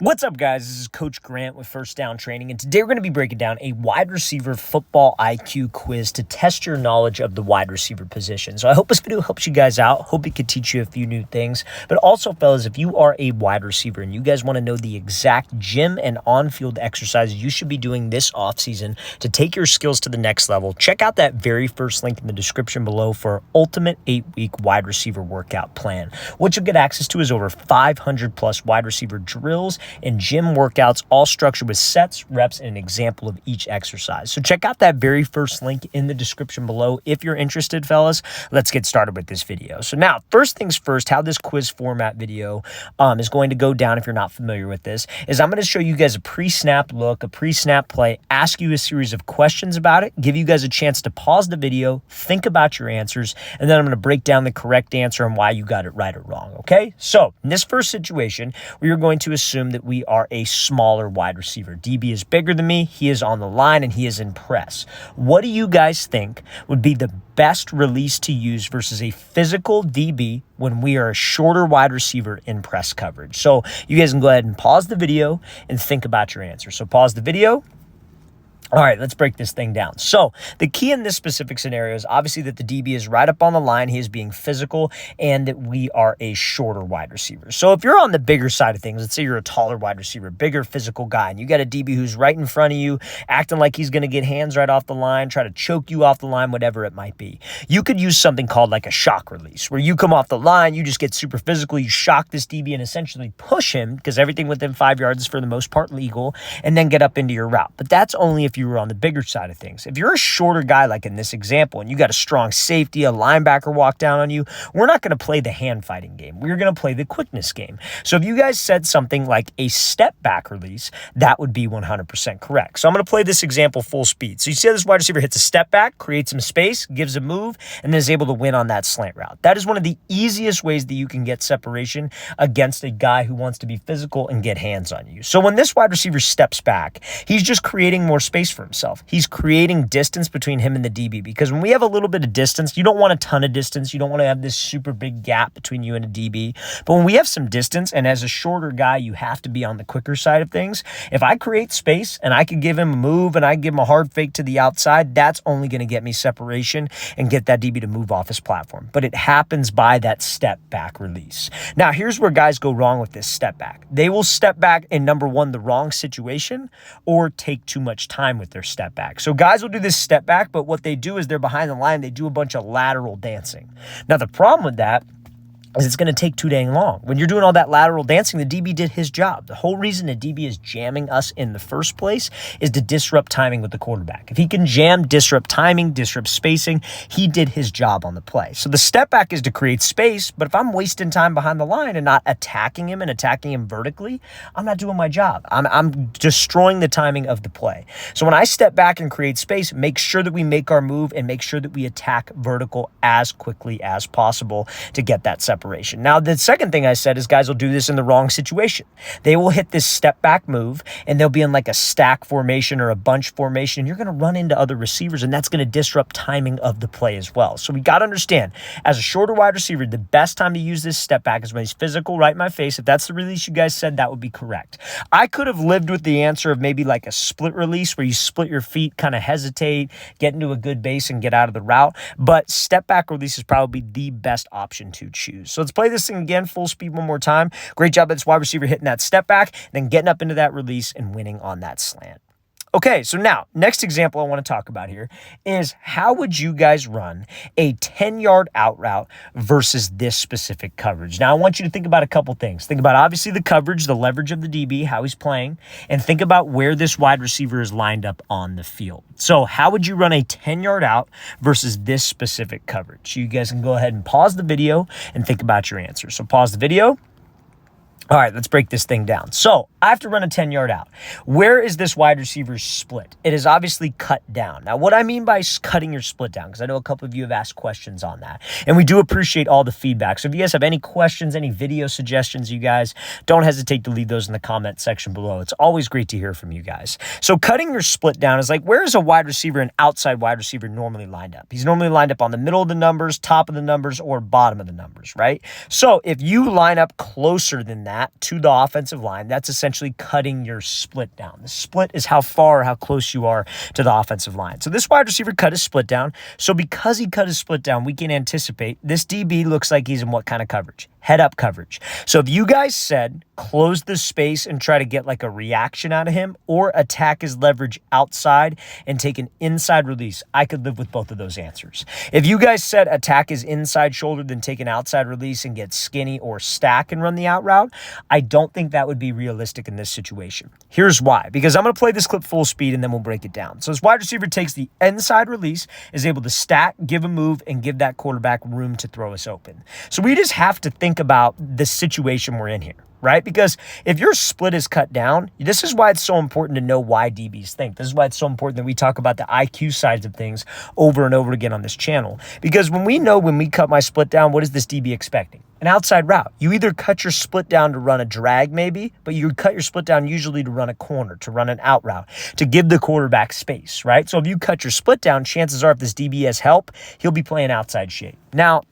What's up, guys? This is Coach Grant with First Down Training, and today we're going to be breaking down a wide receiver football IQ quiz to test your knowledge of the wide receiver position. So I hope this video helps you guys out. Hope it could teach you a few new things. But also, fellas, if you are a wide receiver and you guys want to know the exact gym and on-field exercises you should be doing this offseason to take your skills to the next level, check out that very first link in the description below for our ultimate 8-week wide receiver workout plan. What you'll get access to is over 500 plus wide receiver drills and gym workouts, all structured with sets, reps, and an example of each exercise. So check out that very first link in the description below if you're interested, fellas. Let's get started with this video. So now, first things first, how this quiz format video is going to go down, if you're not familiar with this, is I'm going to show you guys a pre-snap look, a pre-snap play, ask you a series of questions about it, give you guys a chance to pause the video, think about your answers, and then I'm going to break down the correct answer and why you got it right or wrong, okay? So in this first situation, we are going to assume that we are a smaller wide receiver. DB is bigger than me, he is on the line, and he is in press. What do you guys think would be the best release to use versus a physical DB when we are a shorter wide receiver in press coverage? So you guys can go ahead and pause the video and think about your answer. So pause the video. All right, let's break this thing down. So the key in this specific scenario is obviously that the DB is right up on the line. He is being physical, and that we are a shorter wide receiver. So if you're on the bigger side of things, let's say you're a taller wide receiver, bigger physical guy, and you got a DB who's right in front of you, acting like he's going to get hands right off the line, try to choke you off the line, whatever it might be. You could use something called like a shock release, where you come off the line, you just get super physical, you shock this DB and essentially push him, because everything within 5 yards is for the most part legal, and then get up into your route. But that's only if you were on the bigger side of things. If you're a shorter guy, like in this example, and you got a strong safety, a linebacker walk down on you, we're not going to play the hand fighting game. We're going to play the quickness game. So if you guys said something like a step back release, that would be 100% correct. So I'm going to play this example full speed. So you see how this wide receiver hits a step back, creates some space, gives a move, and then is able to win on that slant route. That is one of the easiest ways that you can get separation against a guy who wants to be physical and get hands on you. So when this wide receiver steps back, he's just creating more space for himself. He's creating distance between him and the DB, because when we have a little bit of distance, you don't want a ton of distance. You don't want to have this super big gap between you and a DB. But when we have some distance, and as a shorter guy, you have to be on the quicker side of things. If I create space and I could give him a move and I give him a hard fake to the outside, that's only going to get me separation and get that DB to move off his platform. But it happens by that step back release. Now, here's where guys go wrong with this step back. They will step back in, number one, the wrong situation, or take too much time with their step back. So guys will do this step back, but what they do is they're behind the line. They do a bunch of lateral dancing. Now, the problem with that is it's going to take too dang long. When you're doing all that lateral dancing, the DB did his job. The whole reason the DB is jamming us in the first place is to disrupt timing with the quarterback. If he can jam, disrupt timing, disrupt spacing, he did his job on the play. So the step back is to create space, but if I'm wasting time behind the line and not attacking him and attacking him vertically, I'm not doing my job. I'm destroying the timing of the play. So when I step back and create space, make sure that we make our move and make sure that we attack vertical as quickly as possible to get that separation. Now, the second thing I said is guys will do this in the wrong situation. They will hit this step back move, and they'll be in like a stack formation or a bunch formation, and you're going to run into other receivers, and that's going to disrupt timing of the play as well. So we got to understand, as a shorter wide receiver, the best time to use this step back is when he's physical, right in my face. If that's the release you guys said, that would be correct. I could have lived with the answer of maybe like a split release where you split your feet, kind of hesitate, get into a good base, and get out of the route. But step back release is probably the best option to choose. So let's play this thing again, full speed one more time. Great job by this wide receiver hitting that step back, then getting up into that release and winning on that slant. Okay, so now, next example I want to talk about here is how would you guys run a 10-yard out route versus this specific coverage? Now, I want you to think about a couple things. Think about, obviously, the coverage, the leverage of the DB, how he's playing, and think about where this wide receiver is lined up on the field. So how would you run a 10-yard out versus this specific coverage? You guys can go ahead and pause the video and think about your answer. So pause the video. All right, let's break this thing down. So I have to run a 10-yard out. Where is this wide receiver split? It is obviously cut down. Now, what I mean by cutting your split down, because I know a couple of you have asked questions on that, and we do appreciate all the feedback. So if you guys have any questions, any video suggestions, you guys, don't hesitate to leave those in the comment section below. It's always great to hear from you guys. So cutting your split down is like, where is a wide receiver, an outside wide receiver, normally lined up? He's normally lined up on the middle of the numbers, top of the numbers, or bottom of the numbers, right? So if you line up closer than that, that to the offensive line, that's essentially cutting your split down. The split is how far or how close you are to the offensive line. So this wide receiver cut his split down. So because he cut his split down, we can anticipate this DB looks like he's in what kind of coverage? Head-up coverage. So if you guys said close the space and try to get like a reaction out of him, or attack his leverage outside and take an inside release, I could live with both of those answers. If you guys said attack his inside shoulder, then take an outside release and get skinny or stack and run the out route, I don't think that would be realistic in this situation. Here's why. Because I'm going to play this clip full speed and then we'll break it down. So this wide receiver takes the inside release, is able to stack, give a move, and give that quarterback room to throw us open. So we just have to think about the situation we're in here, right? Because if your split is cut down, this is why it's so important to know why DBs think. This is why it's so important that we talk about the IQ sides of things over and over again on this channel. Because when we cut my split down, what is this DB expecting? An outside route. You either cut your split down to run a drag maybe, but you cut your split down usually to run a corner, to run an out route, to give the quarterback space, right? So if you cut your split down, chances are if this DB has help, he'll be playing outside shade. Now,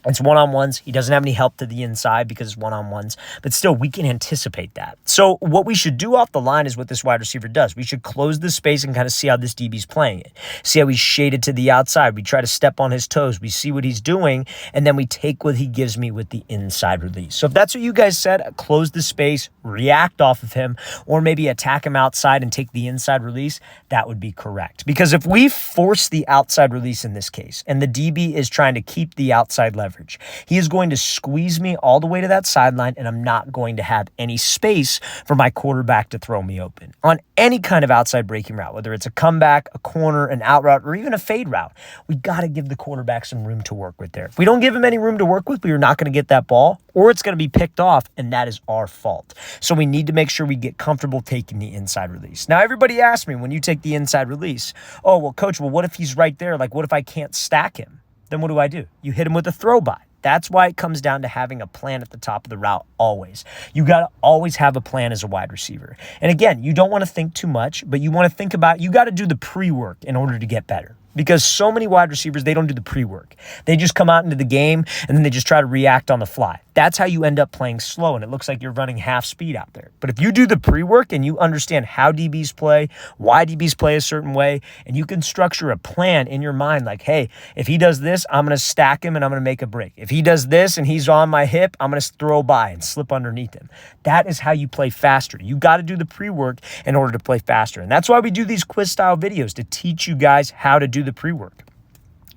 it's one-on-ones. He doesn't have any help to the inside because it's one-on-ones, but still we can anticipate that. So what we should do off the line is what this wide receiver does. We should close the space and kind of see how this DB's playing it. See how he's shaded to the outside. We try to step on his toes. We see what he's doing, and then we take what he gives me with the inside release. So if that's what you guys said, close the space, react off of him, or maybe attack him outside and take the inside release, that would be correct. Because if we force the outside release in this case, and the DB is trying to keep the outside leverage, he is going to squeeze me all the way to that sideline, and I'm not going to have any space for my quarterback to throw me open. On any kind of outside breaking route, whether it's a comeback, a corner, an out route, or even a fade route, we got to give the quarterback some room to work with there. If we don't give him any room to work with, we are not going to get that ball, or it's going to be picked off, and that is our fault. So we need to make sure we get comfortable taking the inside release. Now, everybody asks me, when you take the inside release, oh, well, coach, what if he's right there? Like, what if I can't stack him? Then what do? You hit him with a throw by. That's why it comes down to having a plan at the top of the route always. You got to always have a plan as a wide receiver. And again, you don't want to think too much, but you want to think about, you got to do the pre-work in order to get better. Because so many wide receivers, they don't do the pre-work. They just come out into the game, and then they just try to react on the fly. That's how you end up playing slow, and it looks like you're running half speed out there. But if you do the pre-work and you understand how DBs play, why DBs play a certain way, and you can structure a plan in your mind like, hey, if he does this, I'm going to stack him and I'm going to make a break. If he does this and he's on my hip, I'm going to throw by and slip underneath him. That is how you play faster. You got to do the pre-work in order to play faster. And that's why we do these quiz-style videos, to teach you guys how to do the pre-work.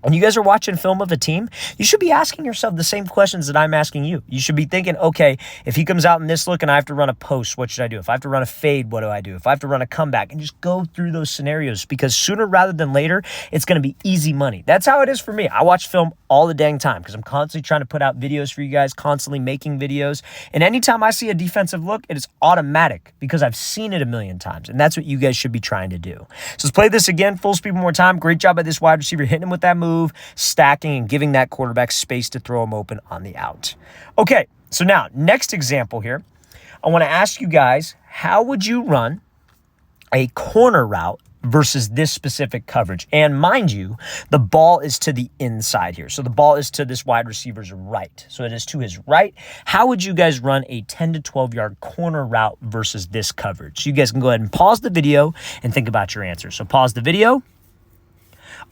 When you guys are watching film of a team, you should be asking yourself the same questions that I'm asking you. You should be thinking, okay, if he comes out in this look and I have to run a post, what should I do? If I have to run a fade, what do I do? If I have to run a comeback, and just go through those scenarios, because sooner rather than later, it's going to be easy money. That's how it is for me. I watch film all the dang time because I'm constantly trying to put out videos for you guys, constantly making videos. And anytime I see a defensive look, it is automatic because I've seen it a million times. And that's what you guys should be trying to do. So let's play this again, full speed one more time. Great job by this wide receiver hitting him with that move, stacking and giving that quarterback space to throw him open on the out. Okay, so now next example here, I want to ask you guys, how would you run a corner route versus this specific coverage? And mind you, the ball is to the inside here. So the ball is to this wide receiver's right. So it is to his right. How would you guys run a 10 to 12 yard corner route versus this coverage? So you guys can go ahead and pause the video and think about your answer. So pause the video.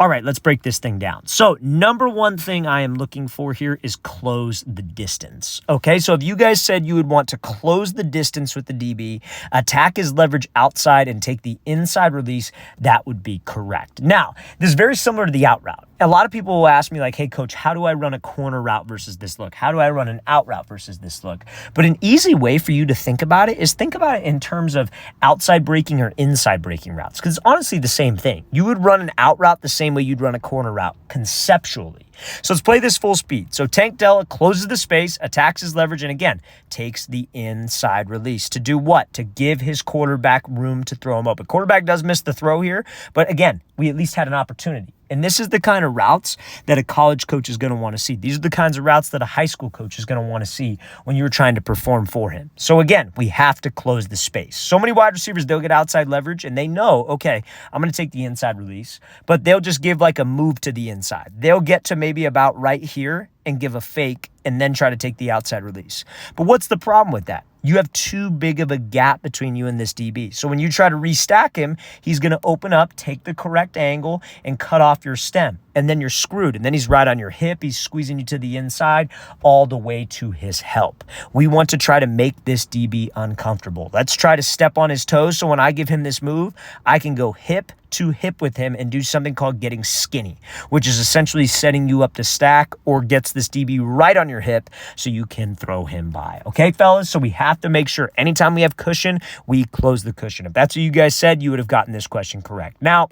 All right, let's break this thing down. So number one thing I am looking for here is close the distance. Okay, so if you guys said you would want to close the distance with the DB, attack his leverage outside and take the inside release, that would be correct. Now, this is very similar to the out route. A lot of people will ask me like, hey, coach, how do I run a corner route versus this look? How do I run an out route versus this look? But an easy way for you to think about it is think about it in terms of outside breaking or inside breaking routes, because it's honestly the same thing. You would run an out route the same way you'd run a corner route conceptually. So let's play this full speed. So Tank Dell closes the space, attacks his leverage, and again, takes the inside release. To do what? To give his quarterback room to throw him open. Quarterback does miss the throw here, but again, we at least had an opportunity. And this is the kind of routes that a college coach is going to want to see. These are the kinds of routes that a high school coach is going to want to see when you're trying to perform for him. So again, we have to close the space. So many wide receivers, they'll get outside leverage and they know, okay, I'm going to take the inside release, but they'll just give like a move to the inside. They'll get to maybe about right here and give a fake and then try to take the outside release. But what's the problem with that? you have too big of a gap between you and this DB. So when you try to restack him, he's going to open up, take the correct angle, and cut off your stem. And then you're screwed. And then he's right on your hip. He's squeezing you to the inside all the way to his help. We want to try to make this DB uncomfortable. Let's try to step on his toes. So when I give him this move, I can go hip to hip with him and do something called getting skinny, which is essentially setting you up to stack or gets this DB right on your hip so you can throw him by. Okay, fellas? So we have to make sure anytime we have cushion, we close the cushion. If that's what you guys said, you would have gotten this question correct. Now,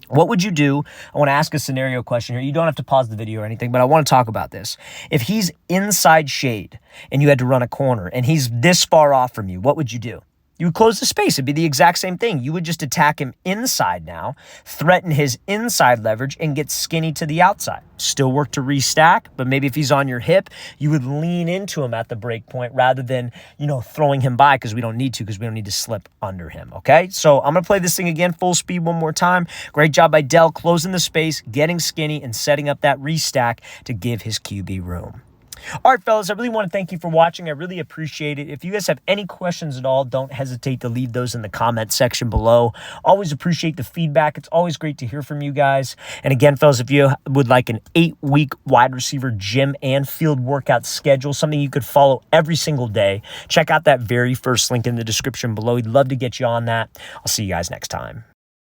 what would you do? I want to ask a scenario question here. You don't have to pause the video or anything, but I want to talk about this. If he's inside shade and you had to run a corner and he's this far off from you, what would you do? You would close the space. It'd be the exact same thing. You would just attack him inside now, threaten his inside leverage, and get skinny to the outside. Still work to restack, but maybe if he's on your hip, you would lean into him at the break point rather than, throwing him by because we don't need to slip under him, okay? So I'm going to play this thing again, full speed one more time. Great job by Dell closing the space, getting skinny, and setting up that restack to give his QB room. All right, fellas, I really want to thank you for watching. I really appreciate it. If you guys have any questions at all, don't hesitate to leave those in the comment section below. Always appreciate the feedback. It's always great to hear from you guys. And again, fellas, if you would like an 8-week wide receiver gym and field workout schedule, something you could follow every single day, check out that very first link in the description below. We'd love to get you on that. I'll see you guys next time.